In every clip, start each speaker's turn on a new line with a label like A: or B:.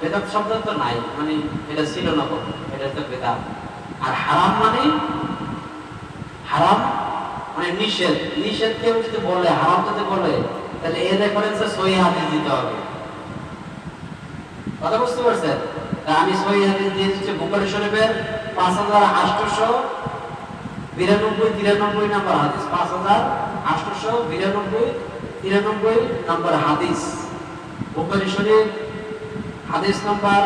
A: বেদাত শব্দ তো নাই, মানে এটা ছিল না, এটা তো বেদাত। আর হারাম মানে হারাম মানে নিষেধ। নিষেধ কেউ যদি বলে, হারাম যদি বলে, তাহলে এর রেফারেন্সে সহিহ হাদিস দিতে হবে। কথা বুঝতে পারছেন? আমি সহিহ হাদিস দিয়ে দিচ্ছি বুখারী শরীফের 5892-93 নম্বর হাদিস, 5892-93 নম্বর হাদিস, বুখারী শরীফ হাদিস নম্বর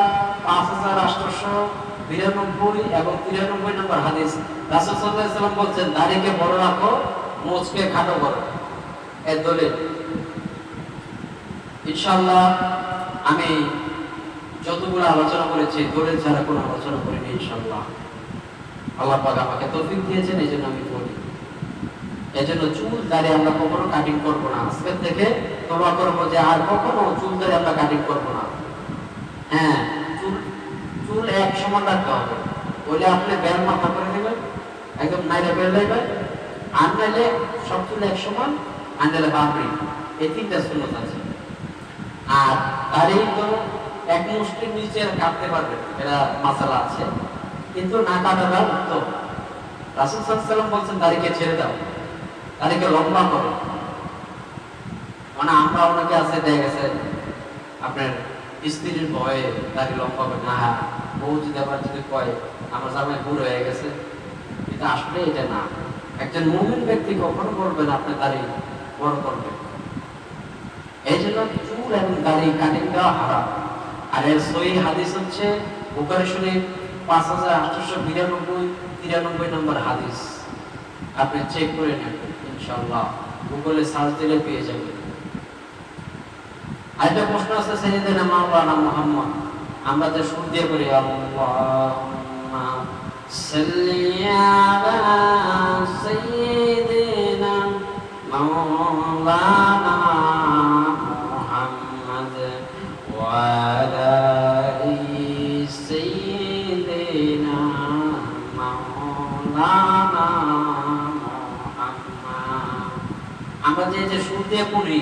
A: 5892 এবং 93 নম্বর হাদিস। রাসূল সাল্লাল্লাহু আলাইহি ওয়াসাল্লাম বলেন, দাড়িকে বড় রাখো, মোচকে খাটো করো। এর দলিল ইনশাআল্লাহ আমি যতগুলো আলোচনা করেছি দলিল ছাড়া কোনো আলোচনা করিনি ইনশাআল্লাহ। আল্লাহ পাক আমাকে তৌফিক দিয়েছেন, এই জন্য আমি বলি। এই জন্য চুল দাড়ি আমরা কখনো কাটিং করবো না। আজকের থেকে তওবা করবো যে আর কখনো চুল দাড়ি আমরা কাটিং করবো না। হ্যাঁ, চুল এক সমান রাখতে হবে। বলে আপনি বেল মাথা করে নেবেন, একদম নাইলে বেল নেবেন, আর নাইলে সব চুল এক সমান, আর নাইলে বাবরি। এই তিনটা সুন্নত আছে। আর দাড়ি তো এক মুষ্টির নিচে কাটতে পারবে, এটা মাসালা আছে, কিন্তু না কাটাটা উত্তম। রাসূল সাল্লাল্লাহু আলাইহি ওয়াসাল্লাম বলছেন দাড়িকে ছেড়ে দাও, দাড়িকে লম্বা করো। মানে আমরা অনেকে আছে দেখা গেছে আপনার স্ত্রীর ভয়ে দাড়ি লম্বা করে না, বউ যদি আবার যদি কয় আমার জামাই বুড়ো হয়ে গেছে, কিন্তু আসলে এটা না। একজন মুমিন ব্যক্তি কখনো বলবেন আপনি দাড়ি বড় করবেন। এই জন্য চুল এবং দাড়ি কাটিং দেওয়া হারাম। আর এর সহিহ হাদিস হচ্ছে বুখারী শরীফ 5892-93 নম্বর হাদিস। আপনি চেক করে নেন ইনশাআল্লাহ, গুগলে সার্চ দিলে পেয়ে যাবেন। আরেকটা প্রশ্ন আছে, সাইয়েদনা মাওলানা মুহাম্মদ, আমরা যে সুর দিয়ে করি আল্লাহুম্মা সাল্লি আলা সাইয়্যিদিনা মাওলানা মুহাম্মদ ওয়া আলা সাইয়্যিদিনা মাওলানা মুহাম্মদ। আমরা যে সুর দিয়ে পড়ি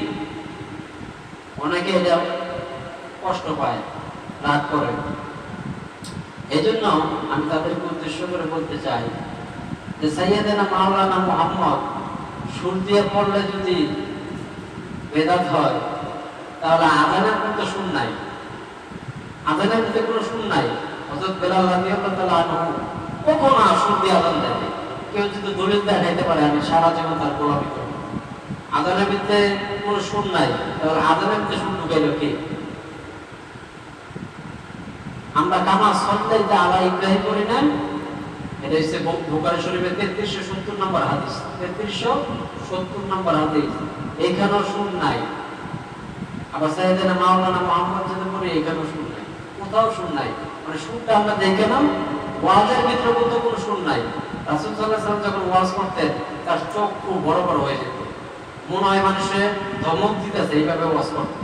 A: অনেকে এটা কষ্ট পায়, রাগ করে। এই জন্য আমি তাদেরকে উদ্দেশ্য করে বলতে চাই যে সাইয়েদনা মাওলানা মুহাম্মদ সুর দিয়ে পড়লে যদি বেদাত হয়, তাহলে আযানের মধ্যে সুর নাই, আযানের মধ্যে কোনো সুর নাই। হযরত বেলাল রাদিয়াল্লাহু তাআলা আনহু কখনো সুর দিয়ে আযান দেন। কেউ যদি দলিল দেখাইতে পারে আমি সারা জীবন তার গোলামি করব। আযানের মধ্যে কোনো সুর নাই, তাহলে আযানের মধ্যে সুর ঢুকাইলো কে? আমরা কামা সাল্লাল্লাহু আলা ইব্রাহিম করি না, এটা হচ্ছে বুখারী শরীফের 3370 নম্বর হাদিস, 3370 নম্বর হাদিস। এখানেও সুর নাই। আবার সাইয়েদনা মাওলানা মুহাম্মদ যদি বলি, এখানেও সুর নাই, কোথাও সুর নাই। মানে সুরটা আমরা দেখে নাও, ওয়াজের ভিতরে কোনো সুর নাই। রাসূল সাল্লাল্লাহু আলাইহি ওয়াসাল্লাম যখন ওয়াজ করতেন, তার চোখ খুব বড় বড় হয়ে যেত, মনে হয় মানুষে ধমক দিতেছে, এইভাবে ওয়াজ করতেন।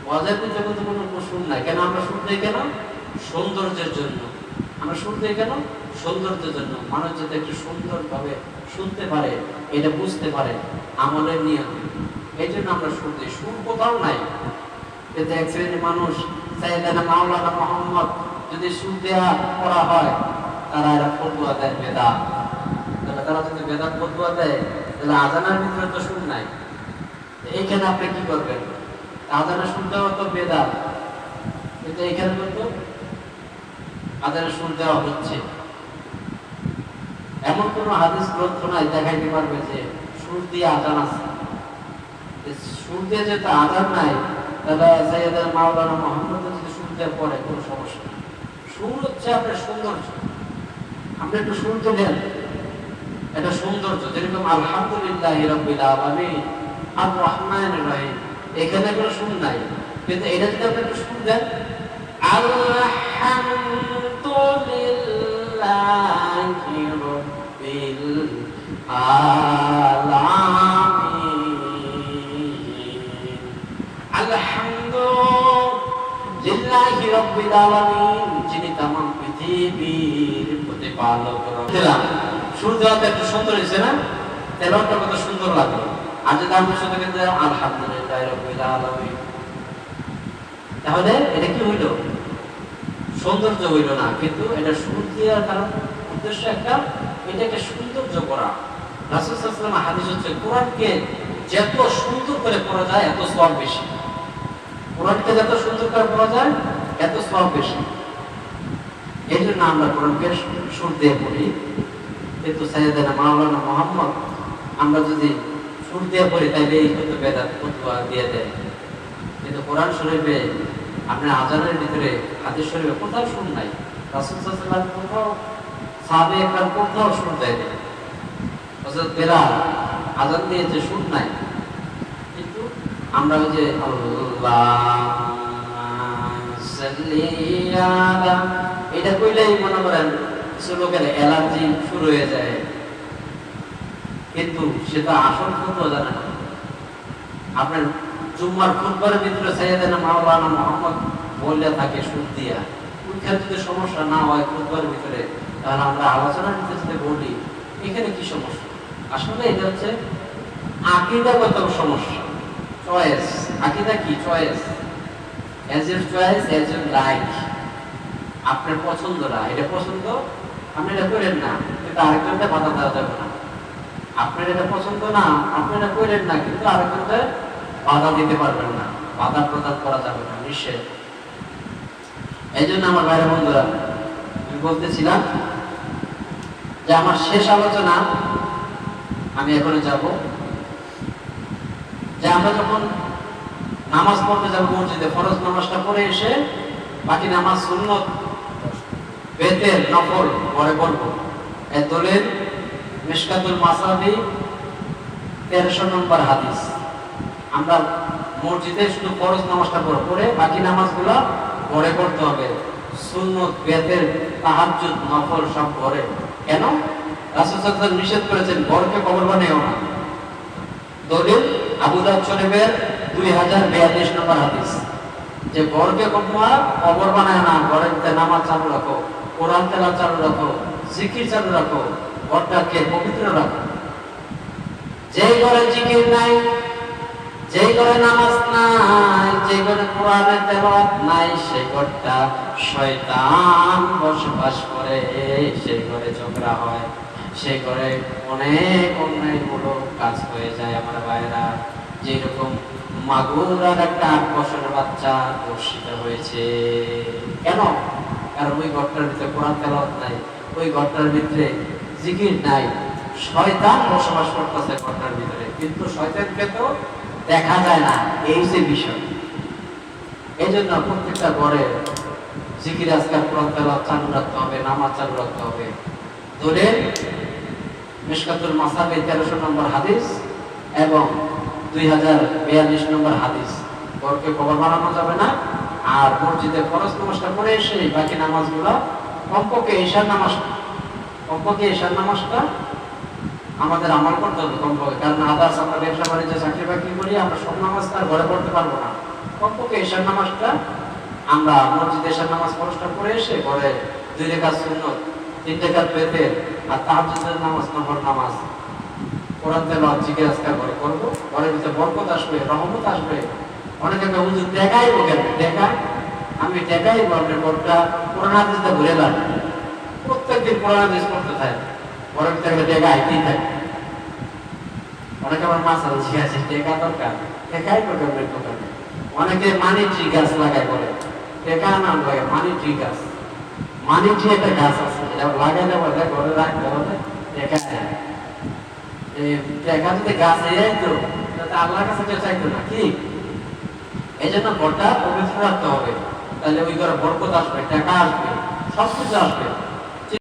A: ওয়াজের ভিতরে কোনো সুর নাই। কেন আমরা সুর দেই? কেন? সৌন্দর্যের জন্য। আমরা সুর দেই কেন? সৌন্দর্যের জন্য। মানুষ যাতে একটু সুন্দরভাবে শুনতে পারে, এটা বুঝতে পারে, আমলের নিয়ত। এই জন্য আমরা সুর দিই। সুর কোথাও নাই। এতে এক শ্রেণীর মানুষ সাইয়েদনা মাওলানা মুহাম্মদ যদি সুর দেয়া করা হয়, তারা এরা ফতোয়া দেয় বেদাত। তারা যদি বেদাত ফতোয়া দেয়, তাহলে আযানের ভিতরে তো সুর নাই। এইখানে আপনি কি করবেন? আযানের সুর দেওয়া তো বেদাত, কিন্তু এইখানে কিন্তু আযানের সুর দেওয়া হচ্ছে। এমন কোন হাদিস গ্রন্থ নাই দেখাইতে পারবে যে সুর দিয়ে আযান আছে। সুর দিয়ে যেটা আযান নাই, তাহলে সাইয়েদনা মাওলানা মুহাম্মদ যদি সুর দিয়ে পড়ে কোনো সমস্যা নেই। সুর হচ্ছে আপনার সৌন্দর্য। আপনি একটু সুর দিলেন, এটা সৌন্দর্য। যেরকম আলহামদুলিল্লাহি রাব্বিল আলামিন আর রহমানির রহিম, এখানে কোনো সুর নাই, কিন্তু এটা যদি আপনি একটু সুর দেন, আলহামদুলিল্লাহি রাব্বিল আলামিন, আলহামদুলিল্লাহি রাব্বিল আলামিন, যিনি তামাম পৃথিবীর প্রতিপালক। সুর দেওয়াতে একটু সুন্দর হয়েছে না? তেলাওয়াতটা কত সুন্দর লাগলো। আর যদি আমরা শুধু কিন্তু আলহামদুলিল্লাহি রাব্বিল আলামিন, তাহলে এটা কি হইল? সৌন্দর্য হইল না, কিন্তু এটা সুর দেওয়ার কারণ উদ্দেশ্য একটা, এটাকে সৌন্দর্য করা। রাসূল সাল্লাল্লাহু আলাইহি ওয়াসাল্লাম হাদিস হচ্ছে কোরআনকে যত সুন্দর করে পড়া যায় এত সওয়াব বেশি। কোরআনকে যত সুন্দর করে পড়া যায় এত সওয়াব বেশি। এই জন্য আমরা কোরআনকে সুর দিয়ে পড়ি। কিন্তু সাইয়েদনা মাওলানা মুহাম্মদ আমরা যদি সুর দিয়ে পড়ি তাইলে এই কত বেদাত ফতোয়া দিয়ে দেয়। কিন্তু কোরআন শরীফে আপনার আজানের ভিতরে হাদিস শরীফে কোথাও সুর নাই। রাসূল সাল্লাল্লাহু আলাইহি ওয়াসাল্লাম কোথাও, সাহাবে একরাম কোথাও সুর দেয় না। হযরত বেলাল আজান দিয়েছে, সুর নাই। কিন্তু আমরা ওই যে আল্লাহুম্মা সাল্লি আলা, এটা কইলেই মনে করেন কিছু লোকের অ্যালার্জি শুরু হয়ে যায়, কিন্তু সেটা আসল ফতোয়া জানে না। আপনার জুম্মার খুতবার ভিতরে সাইয়েদনা মাওলানা মুহাম্মদ বললে থাকে সুর দিয়া, ওইখানে যদি সমস্যা না হয় খুতবার ভিতরে, তাহলে আমরা আলোচনার ভিতরে যদি বলি এখানে কি সমস্যা? আসলে এটা হচ্ছে আকীদাগত সমস্যা, চয়েস। আকীদা কি? Choice. As your choice as your like. আপনার পছন্দ না, এটা পছন্দ, আপনি এটা করেন না, কিন্তু আরেকজনকে বাধা দেওয়া যাবে না। আপনার এটা পছন্দ না, আপনি এটা করেন না, কিন্তু আরেকজনকে বাধা দিতে পারবেন না, বাধা প্রদান করা যাবে না, নিষেধ। এই জন্য আমার ভাইরা বন্ধুরা, আমি বলতেছিলাম যে আমার শেষ আলোচনা আমি এখনো যাব, যে আমরা যখন নামাজ পড়তে যাব মসজিদে, ফরজ নামাজটা পড়ে এসে বাকি নামাজ সুন্নত, বেতের, নফল পরে পড়ব। এর দলিল মিশকাতুল মাসাবি 1300 নম্বর হাদিস। আমরা মসজিদে শুধু ফরজ নামাজটা পড়ে বাকি নামাজগুলো পরে পড়তে হবে। সুন্নত, বেতের, তাহাজ্জুদ, নফল সব পড়ে। কেন? রাসূল সাল্লাল্লাহু আলাইহি ওয়াসাল্লাম নিষেধ করেছেন ঘরকে কবর বানাইও না। দলিল আবু দাউদ শরীফের 2042 নম্বর হাদিস, যে ঘরকে কবর বানায় না, ঘরের ভিতরে নামাজ চালু রাখো, কোরআন তেলাওয়াত চালু রাখো, জিকির চালু রাখো, ঘরটাকে পবিত্র রাখো। যেই ঘরে জিকির নাই, যেই ঘরে নামাজ নাই, যেই ঘরে কোরআনের তেলাওয়াত নাই, সেই ঘরটা শয়তান বসবাস করে, সেই ঘরে ঝগড়া হয়, সেই ঘরে অনেক অন্যায়মূলক কাজ হয়ে যায়। আমার ভাইরা, যেরকম মাগুরার একটা 8 বছরের বাচ্চা ধর্ষিত হয়েছে, কেন? কারণ ওই ঘরটার ভিতরে কোরআন তেলাওয়াত নাই, ওই ঘরটার ভিতরে জিকির নাই, শয়তান বসবাস করতেছে ঘরটার ভিতরে, কিন্তু শয়তানকে তো দেখা যায় না, এই যে বিষয়। এই জন্য প্রত্যেকটা ঘরে জিকির, আজকাল কোরআন তেলাওয়াত চালু রাখতে হবে, নামাজ চালু রাখতে হবে। দলিল মিশকাতুল মাসাবি 1300 নম্বর হাদিস এবং 2042 নম্বর হাদিস। ঘরকে কবর বানানো যাবে না। আর মসজিদে ফরজ নামাজটা পড়ে এসে বাকি নামাজগুলো, কমপক্ষে ঈশার নামাজটা আমাদের আমল করতে হবে কমপক্ষে। কারণ আদার্স আমরা ব্যবসা বাণিজ্য চাকরি বাকরি করি, আমরা সব নামাজ তার ঘরে পড়তে পারবো না। কমপক্ষে ঈশার নামাজটা আমরা মসজিদে ঈশার নামাজ ফরজটা পড়ে এসে ঘরে 2 রাকাত সুন্নত, 3 রাকাত বেতের আর তাহাজ্জুদের নামাজ, নফল নামাজ, কোরআন তেলাওয়াত, জিকির আজকার ঘরে করবো। ঘরের ভিতরে বরকত আসবে, রহমত আসবে। অনেকে হুজুর দেখাইব কেন? আমি দেখাইব আপনার ঘরটা কোরআন হাদিসে ঘুরে লাগবে। প্রত্যেকদিন কোরআন হাদিস পড়তে থাকে, ঘরের ভিতরে দেখাইতেই থাকে। অনেকে আমার মাসাল শিখাচ্ছে টেকা দরকার, দেখাইব কেন দোকানে? অনেকে মানি ট্রি গাছ লাগায়, বলে টেকা নাম লাগে মানি ট্রি গাছ। মানি ট্রি একটা গাছ আছে, এটা লাগাইলে বলে ঘরে রাখতে হবে, টেকা যদি গাছ এই তো আল্লাহর কাছে কেউ চাইতো না কি? এই জন্য ঘরটা পবিত্র রাখতে হবে, তাহলে ওই ঘরে বরকত আসবে, টাকা আসবে, সবকিছু আসবে।